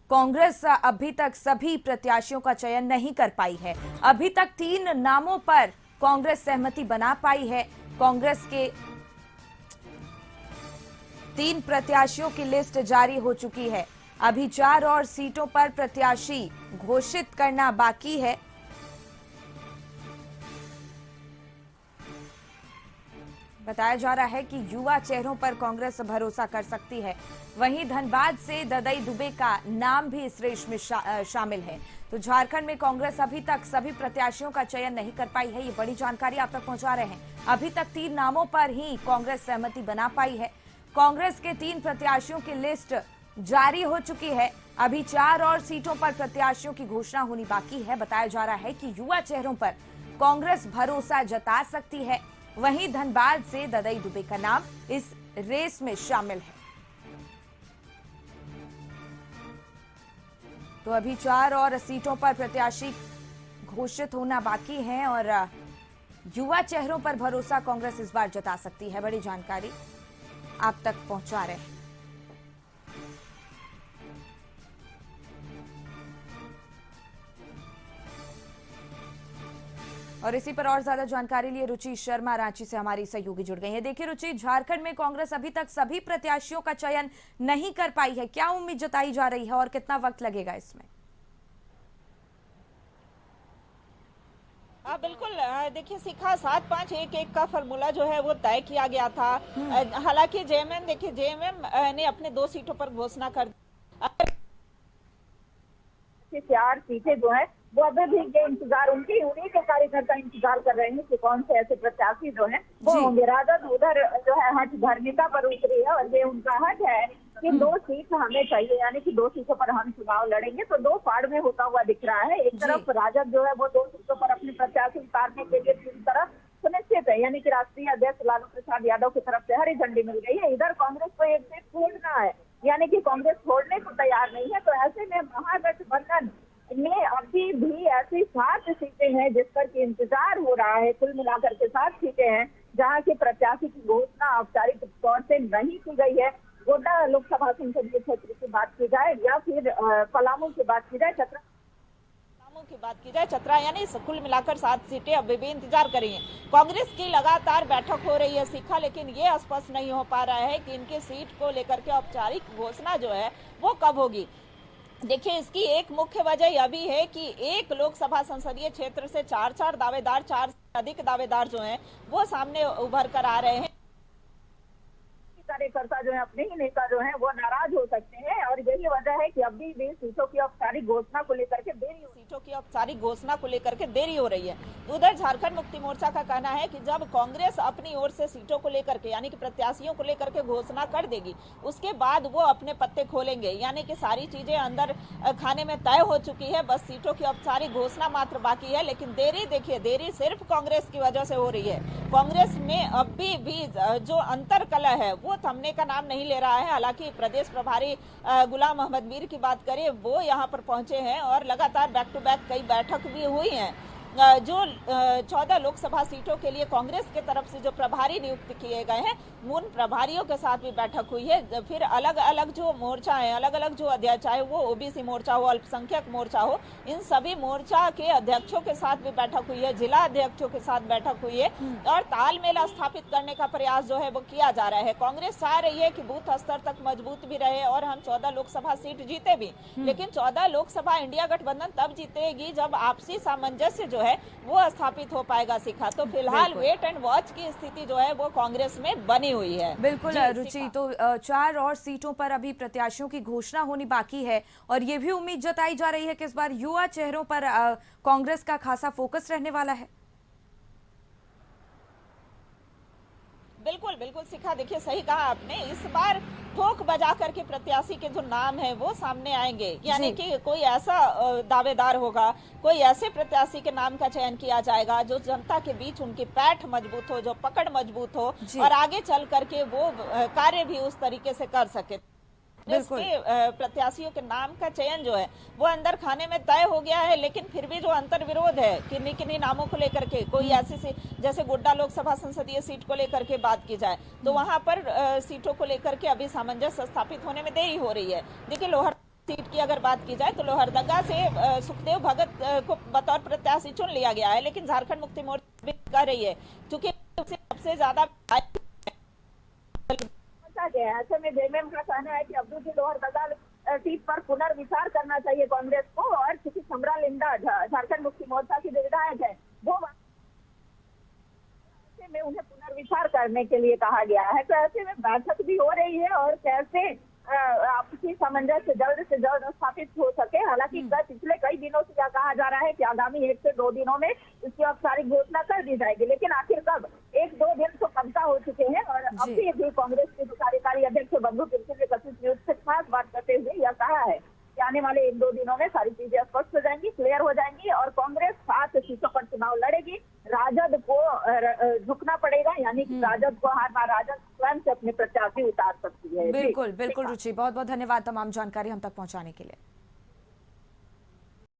कांग्रेस अभी तक सभी प्रत्याशियों का चयन नहीं कर पाई है। अभी तक 3 नामों पर कांग्रेस सहमति बना पाई है। कांग्रेस के 3 प्रत्याशियों की लिस्ट जारी हो चुकी है। अभी 4 और सीटों पर प्रत्याशी घोषित करना बाकी है। बताया जा रहा है कि युवा चेहरों पर कांग्रेस भरोसा कर सकती है। वहीं धनबाद से ददई दुबे का नाम भी इस रेस में शामिल है। तो झारखंड में कांग्रेस अभी तक सभी प्रत्याशियों का चयन नहीं कर पाई है। ये बड़ी जानकारी आप तक पहुंचा रहे हैं। अभी तक 3 नामों पर ही कांग्रेस सहमति बना पाई है। कांग्रेस के 3 प्रत्याशियों की लिस्ट जारी हो चुकी है। अभी 4 और सीटों पर प्रत्याशियों की घोषणा होनी बाकी है। बताया जा रहा है कि युवा चेहरों पर कांग्रेस भरोसा जता सकती है। वहीं धनबाद से ददई दुबे का नाम इस रेस में शामिल है। तो अभी 4 और सीटों पर प्रत्याशी घोषित होना बाकी है और युवा चेहरों पर भरोसा कांग्रेस इस बार जता सकती है। बड़ी जानकारी आप तक पहुंचा रहे हैं। और इसी पर और ज्यादा जानकारी लिए रुचि शर्मा रांची से हमारी सहयोगी जुड़ गई है। देखिए रुचि, झारखंड में कांग्रेस अभी तक सभी प्रत्याशियों का चयन नहीं कर पाई है। क्या उम्मीद जताई जा रही है और कितना वक्त लगेगा इसमें? बिल्कुल। देखिए शिखा 7-5-1-1 का फॉर्मूला जो है वो तय किया गया था। हालांकि जेएमएम ने अपने 2 सीटों पर घोषणा कर दी। 4 सीटें जो है वो अभी भी ये इंतजार उन्हीं के कार्यकर्ता इंतजार कर रहे हैं कि कौन से ऐसे प्रत्याशी जो हैं वो होंगे। राजद उधर जो है हट धर्मिता पर उतरी है और ये उनका हट है कि 2 सीट हमें चाहिए, यानी कि 2 सीटों पर हम चुनाव लड़ेंगे। तो 2 फाड़ में होता हुआ दिख रहा है। एक तरफ राजद जो है वो 2 सीटों पर अपने प्रत्याशी उतारने के लिए पूरी तरह सुनिश्चित है, यानी कि राष्ट्रीय अध्यक्ष लालू प्रसाद यादव की तरफ से हरी झंडी मिल गई है। इधर कांग्रेस को एक सीट छोड़ना है, यानी कि कांग्रेस छोड़ने को तैयार नहीं है। तो ऐसे में महागठबंधन में अभी भी ऐसी 7 सीटें हैं जिस पर की इंतजार हो रहा है। कुल मिलाकर के 7 सीटें हैं जहां के प्रत्याशी की घोषणा औपचारिक तौर से नहीं की गई है। गोड्डा लोकसभा संसदीय क्षेत्र की बात की जाए या फिर पलामू की बात की जाए, चतरा यानी कुल मिलाकर 7 सीटें अभी भी इंतजार करेंगे। कांग्रेस की लगातार बैठक हो रही है शिखा, लेकिन ये स्पष्ट नहीं हो पा रहा है कि इनके सीट को लेकर के औपचारिक घोषणा जो है वो कब होगी। देखिए इसकी एक मुख्य वजह यह भी है कि एक लोकसभा संसदीय क्षेत्र से 4 दावेदार, 4 से अधिक दावेदार जो हैं वो सामने उभर कर आ रहे हैं। कार्यकर्ता जो है अपने ही नेता जो है वो नाराज हो सकते हैं और यही वजह है कि अभी भी सीटों की औपचारिक घोषणा को लेकर के देरी हो रही है। उधर झारखंड मुक्ति मोर्चा का कहना है कि जब कांग्रेस अपनी ओर से सीटों को लेकर के यानी कि प्रत्याशियों को लेकर के घोषणा कर देगी उसके बाद वो अपने पत्ते खोलेंगे, यानी कि सारी चीजें अंदर खाने में तय हो चुकी है। बस सीटों की औपचारिक घोषणा मात्र बाकी है। लेकिन देरी सिर्फ कांग्रेस की वजह से हो रही है। कांग्रेस में अभी भी जो अंतरकलह है वो थमने का नाम नहीं ले रहा है। हालांकि प्रदेश प्रभारी गुलाम मोहम्मद मीर की बात करें, वो यहां पर पहुंचे हैं और लगातार बैक टू बैक कई बैठक भी हुई हैं। जो 14 लोकसभा सीटों के लिए कांग्रेस के तरफ से जो प्रभारी नियुक्त किए गए हैं उन प्रभारियों के साथ भी बैठक हुई है। फिर अलग अलग जो मोर्चा है, अलग अलग जो अध्यक्ष, चाहे वो ओबीसी मोर्चा हो, अल्पसंख्यक मोर्चा हो, इन सभी मोर्चा के अध्यक्षों के साथ भी बैठक हुई है, जिला अध्यक्षों के साथ बैठक हुई है और तालमेल स्थापित करने का प्रयास जो है वो किया जा रहा है। कांग्रेस चाह रही है कि बूथ स्तर तक मजबूत भी रहे और हम 14 लोकसभा सीट जीते भी, लेकिन 14 लोकसभा इंडिया गठबंधन तब जीतेगी जब आपसी सामंजस्य जो है वो स्थापित हो पाएगा शिखा। तो फिलहाल वेट एंड वॉच की स्थिति जो है वो कांग्रेस में बनी हुई है। बिल्कुल रुचि, तो 4 और सीटों पर अभी प्रत्याशियों की घोषणा होनी बाकी है और ये भी उम्मीद जताई जा रही है कि इस बार युवा चेहरों पर कांग्रेस का खासा फोकस रहने वाला है। बिल्कुल शिखा, देखिए सही कहा आपने। इस बार ठोक बजा करके प्रत्याशी के जो नाम है वो सामने आएंगे, यानी कि कोई ऐसा दावेदार होगा, कोई ऐसे प्रत्याशी के नाम का चयन किया जाएगा जो जनता के बीच उनकी पैठ मजबूत हो, जो पकड़ मजबूत हो और आगे चल करके वो कार्य भी उस तरीके से कर सके। इसके प्रत्याशियों के नाम का चयन जो है वो अंदर खाने में तय हो गया है, लेकिन फिर भी जो अंतर विरोध है किन्हीं नामों को लेकर के, कोई ऐसी जैसे गोड्डा लोकसभा संसदीय सीट को लेकर के बात की जाए तो वहां पर सीटों को लेकर के अभी सामंजस्य स्थापित होने में देरी हो रही है। देखिए लोहर सीट की अगर बात की जाए तो लोहरदगा से सुखदेव भगत को बतौर प्रत्याशी चुन लिया गया है, लेकिन झारखंड मुक्ति मोर्चा भी कर रही है क्योंकि सबसे ज्यादा गया है। ऐसे में जेएमएम का कहना है कि अब्दुल जी लोहरदगा सीट पर पुनर्विचार करना चाहिए कांग्रेस को, और क्योंकि समरा लिंडा झारखंड मुक्ति मोर्चा की जो विधायक है वो में उन्हें पुनर्विचार करने के लिए कहा गया है। तो ऐसे में बैठक भी हो रही है और कैसे आपसी सामंजस्य जल्द से जल्द स्थापित हो सके। हालांकि पिछले कई दिनों से क्या कहा जा रहा है कि आगामी 1 से 2 दिनों में इसकी औपचारिक घोषणा कर दी जाएगी, लेकिन आखिर कब? 1-2 दिन तो कब का हो चुके हैं। और अभी भी कांग्रेस के जो कार्यकारी अध्यक्ष बंधु तिर्की ने कथित न्यूज से खास बात करते हुए यह कहा है कि आने वाले 1-2 दिनों में सारी चीजें स्पष्ट हो जाएंगी, क्लियर हो जाएंगी और कांग्रेस 7 सीटों पर चुनाव लड़ेगी। राजद को झुकना पड़ेगा, यानी कि राजद को हार बार राजद स्वयं से अपने प्रत्याशी उतार सकती है। बिल्कुल बिल्कुल रुचि, बहुत बहुत धन्यवाद तमाम जानकारी हम तक पहुंचाने के लिए।